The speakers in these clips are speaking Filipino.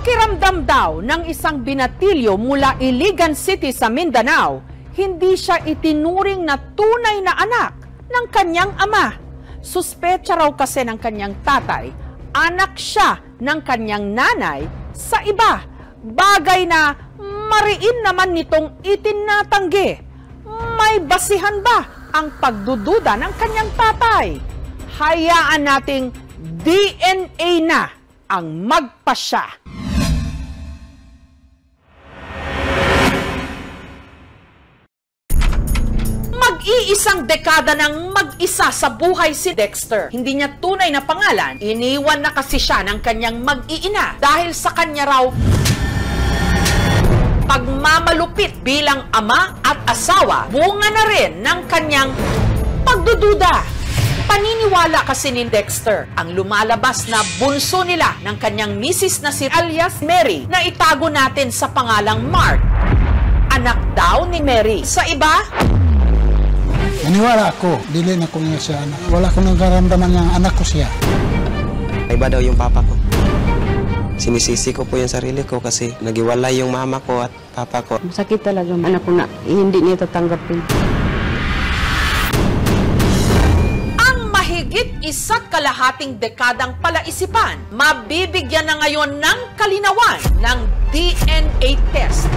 Pakiramdam daw ng isang binatilyo mula Iligan City sa Mindanao, hindi siya itinuring na tunay na anak ng kanyang ama. Suspecha raw kasi ng kanyang tatay, anak siya ng kanyang nanay sa iba. Bagay na mariin naman nitong itinatanggi. May basihan ba ang pagdududa ng kanyang tatay? Hayaan nating DNA na ang magpasya. Mag-iisang dekada nang mag-isa sa buhay si Dexter. Hindi niya tunay na pangalan. Iniwan na kasi siya ng kanyang mag-iina dahil sa kanya raw pagmamalupit bilang ama at asawa. Bunga na rin ng kanyang pagdududa. Paniniwala kasi ni Dexter ang lumalabas na bunso nila ng kanyang misis na si alias Mary na itago natin sa pangalang Mark. Anak daw ni Mary. Sa iba, naniwala ako, dili na ko niya siya anak. Wala ko nagkaramdaman niyang anak ko siya. Iba daw yung papa ko. Sinisisi ko po yung sarili ko kasi nagiwalay yung mama ko at papa ko. Sakit talaga anak ko na hindi niya tatanggapin. Ang mahigit 1.5 dekadang palaisipan, mabibigyan na ngayon ng kalinawan ng DNA test.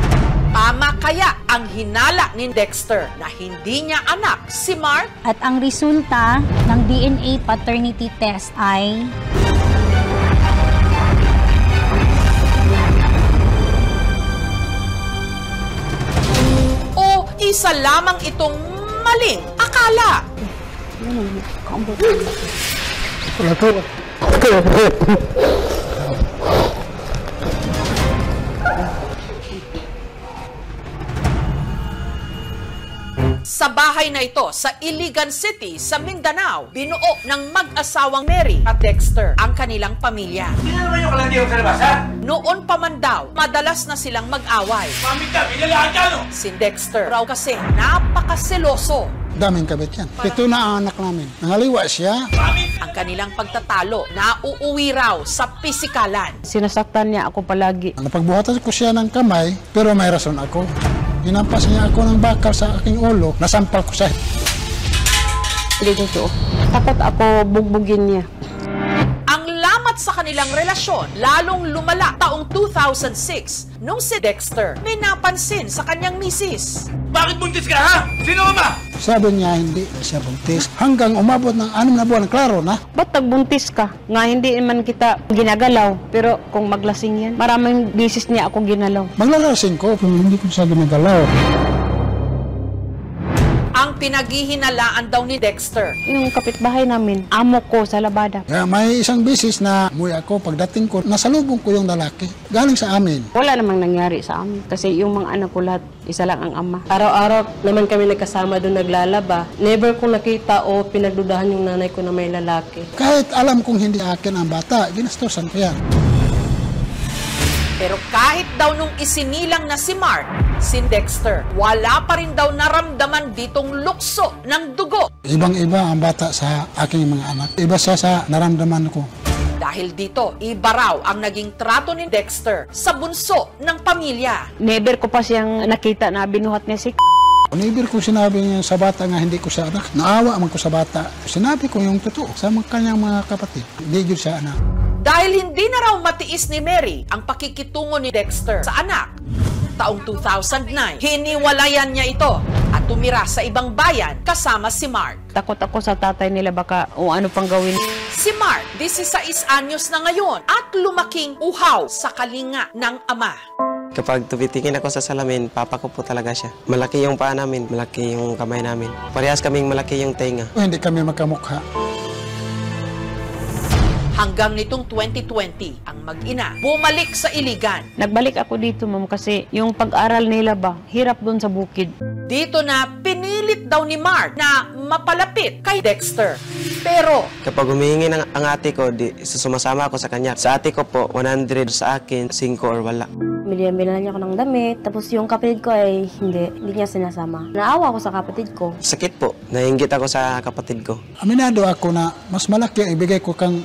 Tama kaya ang hinala ni Dexter na hindi niya anak si Mark? At ang resulta ng DNA paternity test ay o isa lamang itong maling akala? Sa bahay na ito sa Iligan City sa Mindanao, binuo ng mag-asawang Mary at Dexter ang kanilang pamilya. Hindi naman yung kalandiyo sa labas, ha? Noon pa man daw, madalas na silang mag-away. Pamit ka, binalaan ka, no? Si Dexter raw kasi napakaseloso. Daming kabit yan. 7 na ang anak namin. Nangaliwa siya. Ang kanilang pagtatalo, nauuwi raw sa pisikalan. Sinasaktan niya ako palagi. Napagbuhatan ko siya ng kamay, pero may rason ako. Hinampas niya ako ng bakal sa aking ulo, nasampal ko siya. Hindi totoo. Takot ako bugbugin niya. Ang lamat sa kanilang relasyon, lalong lumala taong 2006 nung si Dexter may napansin sa kanyang misis. Bakit buntis ka, ha? Sino ma? Sabi niya hindi siya buntis. Hanggang umabot ng 6 na buwan, klaro na. Ba't nagbuntis ka? Nga hindi man kita ginagalaw. Pero kung maglasing yan, maraming bisis niya ako ginalaw. Maglalasing ko, pero hindi ko siya ginagalaw. Ang pinaghihinalaan daw ni Dexter, Yung kapitbahay namin, amo ko sa labada. Kaya may isang bisis na umuwi ako, pagdating ko, nasalubong ko yung lalaki. Galing sa amin. Wala namang nangyari sa amin. Kasi yung mga anak ko lahat, isa lang ang ama. Araw-araw naman kami nagkasama doon naglalaba. Never kong nakita o pinagdudahan yung nanay ko na may lalaki. Kahit alam kong hindi akin ang bata, ginastosan ko yan. pero kahit daw nung isinilang na si Mark, si Dexter, wala pa rin daw naramdaman ditong lukso ng dugo. Ibang-iba ang bata sa aking mga anak. Iba siya sa naramdaman ko. Dahil dito, iba raw ang naging trato ni Dexter sa bunso ng pamilya. Never ko pa siyang nakita na binuhat niya si Never ko sinabi niya sa bata nga hindi ko siya anak. Naawa man ko sa bata. Sinabi ko yung totoo sa kanyang mga kapatid. Hindi yun siya anak. Dahil hindi na raw matiis ni Mary ang pakikitungo ni Dexter sa anak, taong 2009, hiniwalayan niya ito at tumira sa ibang bayan kasama si Mark. Takot ako sa tatay nila baka o ano pang gawin. Si Mark, 16 anyos na ngayon at lumaking uhaw sa kalinga ng ama. Kapag tumitingin ako sa salamin, papa ko po talaga siya. Malaki yung paa namin, malaki yung kamay namin. Parehas kaming malaki yung tenga. Hindi kami magkamukha. Hanggang nitong 2020, ang mag-ina bumalik sa Iligan. Nagbalik ako dito, ma'am, kasi yung pag-aral nila ba, hirap doon sa bukid. Dito na pinilit daw ni Mark na mapalapit kay Dexter. Pero Kapag humihingi ang ate ko, sumasama ako sa kanya. Sa ate ko po, 100, sa akin, 5 or wala. Binila niya ako ng damit, tapos yung kapatid ko ay hindi niya sinasama. Naawa ako sa kapatid ko. Sakit po, nainggit ako sa kapatid ko. Aminado ako na mas malaki ang ibigay ko kang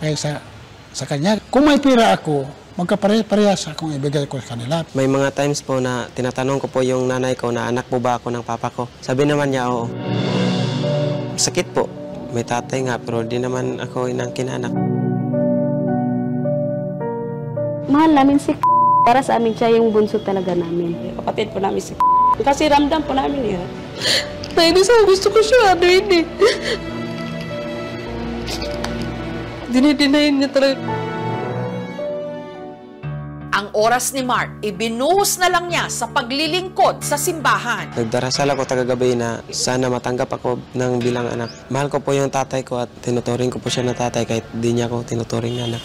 kaysa sa kanya. Kung may pira ako, Magkapare-parehas akong ibigay ko sa kanila. May mga times po na tinatanong ko po yung nanay ko na anak po ba ako ng papa ko. Sabi naman niya, oo. Sakit po. May tatay nga, pero di naman ako inang kinanak. Mahal namin si para sa amin siya yung bunso talaga namin. Kapatid po namin si kasi ramdam po namin yun. Hindi sa gusto ko siya, ano yun eh. Dinidinayin niya talaga. Ang oras ni Mark, ibinuhos na lang niya sa paglilingkod sa simbahan. Nagdarasal ako tagagabi na sana matanggap ako ng bilang anak. Mahal ko po yung tatay ko at tinuturing ko po siya na tatay kahit di niya ako tinuturing na anak.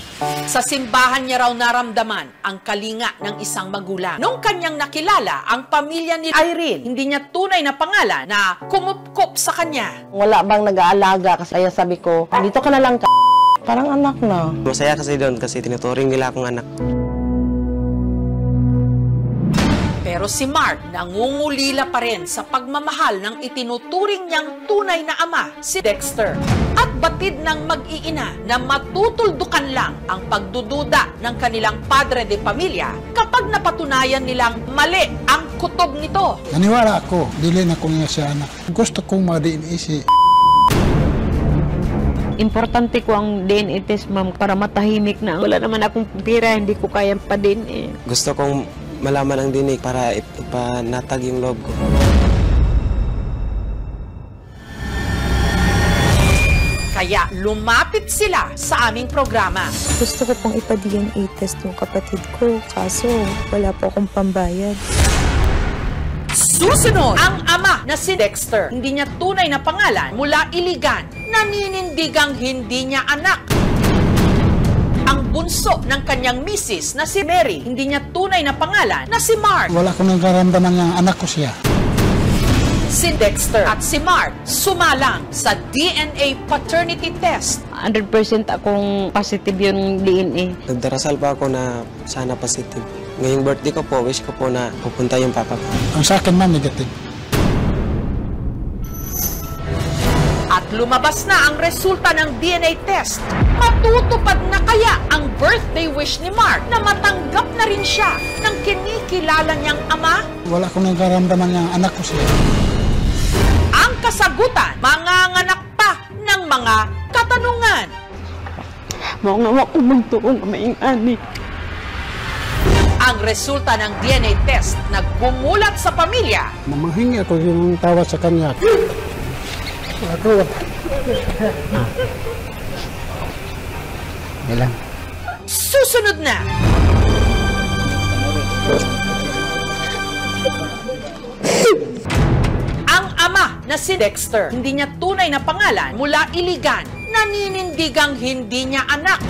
Sa simbahan niya raw naramdaman ang kalinga ng isang magulang. Nung kanyang nakilala ang pamilya ni Irene, hindi niya tunay na pangalan na kumupkop sa kanya. Wala bang nag-aalaga kasi kaya sabi ko, dito ka na lang ka. Parang anak na. Masaya kasi doon kasi tinuturing nila akong anak. Pero si Mark nangungulila pa rin sa pagmamahal ng itinuturing niyang tunay na ama, si Dexter. At batid ng mag-iina na matutuldukan lang ang pagdududa ng kanilang padre de pamilya kapag napatunayan nilang mali ang kutob nito. Naniwala ako, dili na ko niya siya anak. Gusto kong ma-DNA si Importante ko ang DNA test, ma'am, para matahimik na. Wala naman akong pira, hindi ko kayang pa-DNA. Gusto kong malaman ang dinig para ipanatag yung loob ko. Kaya lumapit sila sa aming programa. Gusto ko pong ipa-DNA test yung kapatid ko, kaso wala po akong pambayad. Susunod, ang ama na si Dexter. Hindi niya tunay na pangalan mula Iligan. Naninindigang hindi niya anak. Ang bunso ng kanyang misis na si Mary. Hindi niya tunay na pangalan na si Mark. wala ko nagkaramdaman niyang anak ko siya. Si Dexter at si Mark sumalang sa DNA paternity test. 100% akong positive yung DNA. Nagdarasal pa ako na sana positive. Ngayong birthday ko po, wish ko po na pupunta yung papa ko. Ang sa akin man, negative. At lumabas na ang resulta ng DNA test. Matutupad na kaya ang birthday wish ni Mark na matanggap na rin siya ng kinikilala niyang ama? Wala ko nagkaramdaman niyang anak ko siya. Ang kasagutan, manganganak pa ng mga katanungan. Mga kumagtuon na may ani. Ang resulta ng DNA test nagbumulat sa pamilya. Mamahingi ako yung tawad sa kanya. Ako. Ilan? Susunod na. Ang ama na si Dexter, hindi niya tunay na pangalan mula Iligan. Naninindigang hindi niya anak.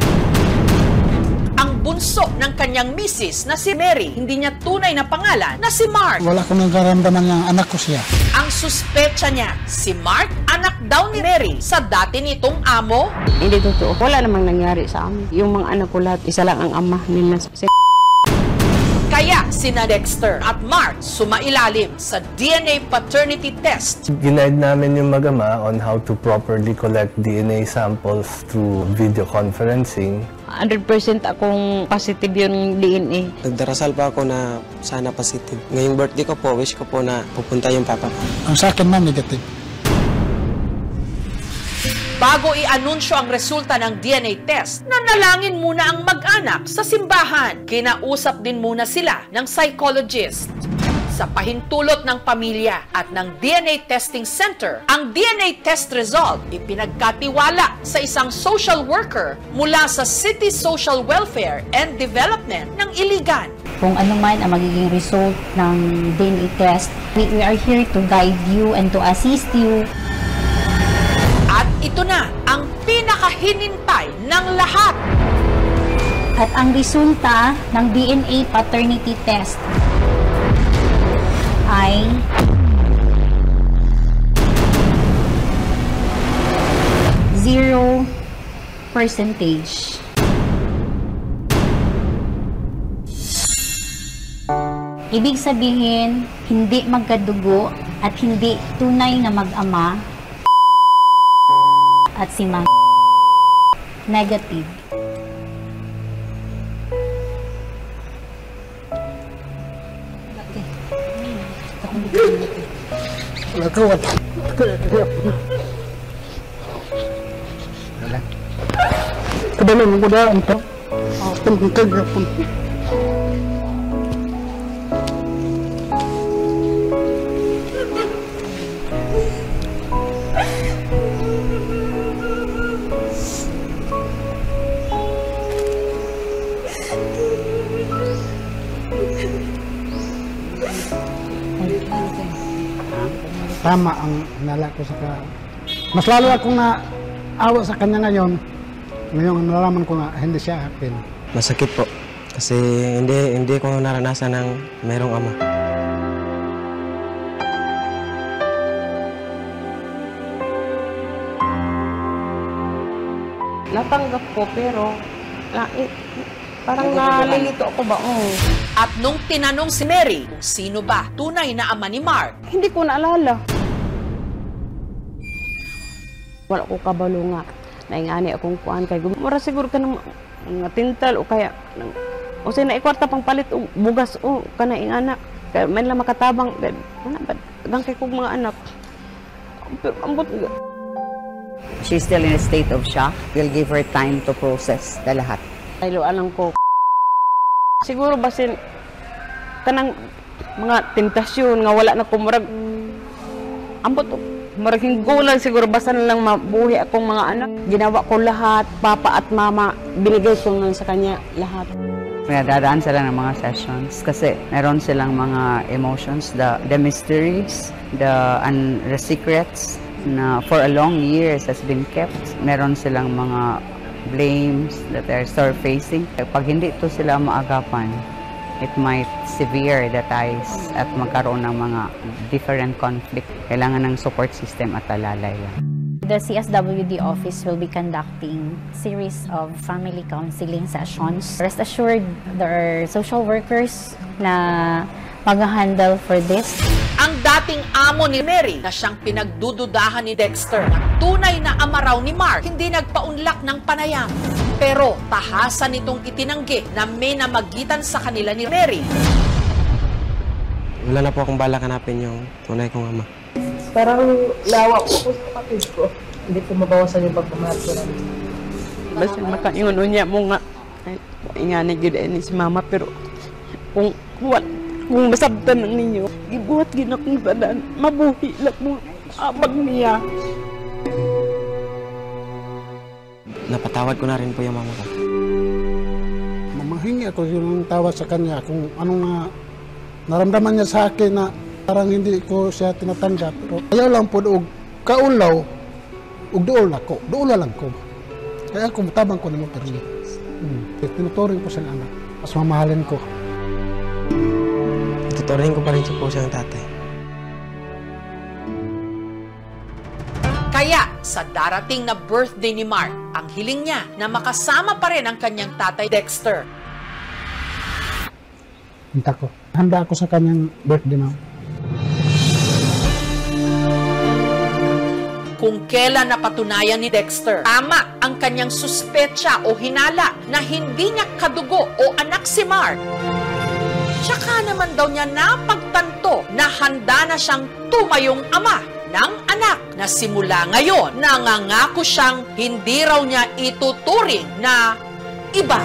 Ang bunso ng kanyang misis na si Mary, hindi niya tunay na pangalan na si Mark. Wala ko nagkaramdaman niyang anak ko siya. Ang suspecha niya, si Mark, anak daw ni Mary sa dati nitong amo. Hindi totoo. Wala namang nangyari sa amin. Yung mga anak ko lahat, isa lang ang ama nila. Kaya sina Dexter at Mark sumailalim sa DNA paternity test. Ginaid namin yung mag-ama on how to properly collect DNA samples through video conferencing. 100% akong positive yung DNA. Nagdarasal pa ako na sana positive. Ngayong birthday ko po, wish ko po na pupunta yung papa ko. Ang sa akin man, negative. Bago i-anunsyo ang resulta ng DNA test, nanalangin muna ang mag-anak sa simbahan. Kinausap din muna sila ng psychologist. Sa pahintulot ng pamilya at ng DNA testing center, ang DNA test result ipinagkatiwala sa isang social worker mula sa City Social Welfare and Development ng Iligan. Kung ano man ang magiging result ng DNA test, we are here to guide you and to assist you. At ito na ang pinakahinintay ng lahat. At ang resulta ng DNA paternity test ay zero percentage. Ibig sabihin, hindi magkadugo at hindi tunay na mag-ama at si Mang negative. Wala ko. Kabalan mo daan to. Kagapon. Tama ang hinala ko sa mas lalo akong naawa sa kanya ngayon. Ngayon nalaman ko nga hindi siya akin. Masakit po. Kasi hindi ko naranasan ng merong ama. Natanggap ko pero parang nalilito ako ba? At nung tinanong si Mary kung sino ba tunay na ama ni Mark, Hindi ko naalala. Wala ko kabalo nga. Naingani akong kuan kay mura siguro ka ng mga tintal o kaya o say na ikwarta pang palit o bugas o kana ingana kaya man lang makatabang ana ba gang kay kog mga anak. Pero ambot nga. She's still in a state of shock. We'll give her time to process the lahat. Ay alam ko. Siguro basin kanang mga tentasyon nga wala na ko murag ambot maraging gulang siguro basta na lang mabuhi akong mga anak. Ginawa ko lahat, papa at mama, binigay ko lang sa kanya lahat. Nadadaan sila ng mga sessions kasi meron silang mga emotions, the mysteries, the secrets na for a long years has been kept. Meron silang mga blames that they're surfacing. Pag hindi ito sila maagapan, it might severe the ties at magkaroon ng mga different conflict. Kailangan ng support system at alalay lang. The CSWD office will be conducting series of family counseling sessions. Rest assured, there are social workers na mag-handle for this. Ang dating amo ni Mary na siyang pinagdududahan ni Dexter na tunay na ama raw ni Mark, hindi nagpaunlak ng panayam. Pero tahasan nitong itinanggi na may namagitan sa kanila ni Mary. Wala na po akong balak hanapin yung tunay kong ama. Parang lawa ko sa kapatid ko. Hindi ko mabawasan yung pagmamahal ko lang. Basta makaingon niya mo nga. Inganay yun si mama pero kung masabtan ng ninyo, ibuhat ginakong tanan, mabuhi lang mo abag niya. Napatawad ko na rin po yung mama ko. Mamahingi ako yung tawad sa kanya kung anong naramdaman niya sa akin na parang hindi ko siya tinatanggap. Pero ayaw lang po og kaulaw, og dool ako. Dool lang ko. Kaya ako matabang ko naman pero tinuturing ko siyang anak. Mas mamahalin ko. Tuturin ko pa rin siya po siyang tatay. Kaya sa darating na birthday ni Mark, ang hiling niya na makasama pa rin ang kanyang tatay Dexter. Handa ako sa kanyang birthday na. Kung kailan napatunayan ni Dexter, tama ang kanyang suspetsa o hinala na hindi niya kadugo o anak si Mark. Tsaka naman daw niya napagtanto na handa na siyang tumayong ama ng anak na simula ngayon nangangako siyang hindi raw niya ituturing na iba.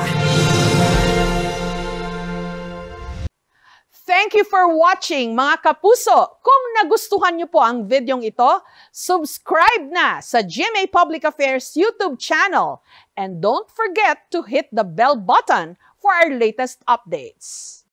Thank you for watching mga kapuso. Kung nagustuhan niyo po ang videong ito, subscribe na sa GMA Public Affairs YouTube channel and don't forget to hit the bell button for our latest updates.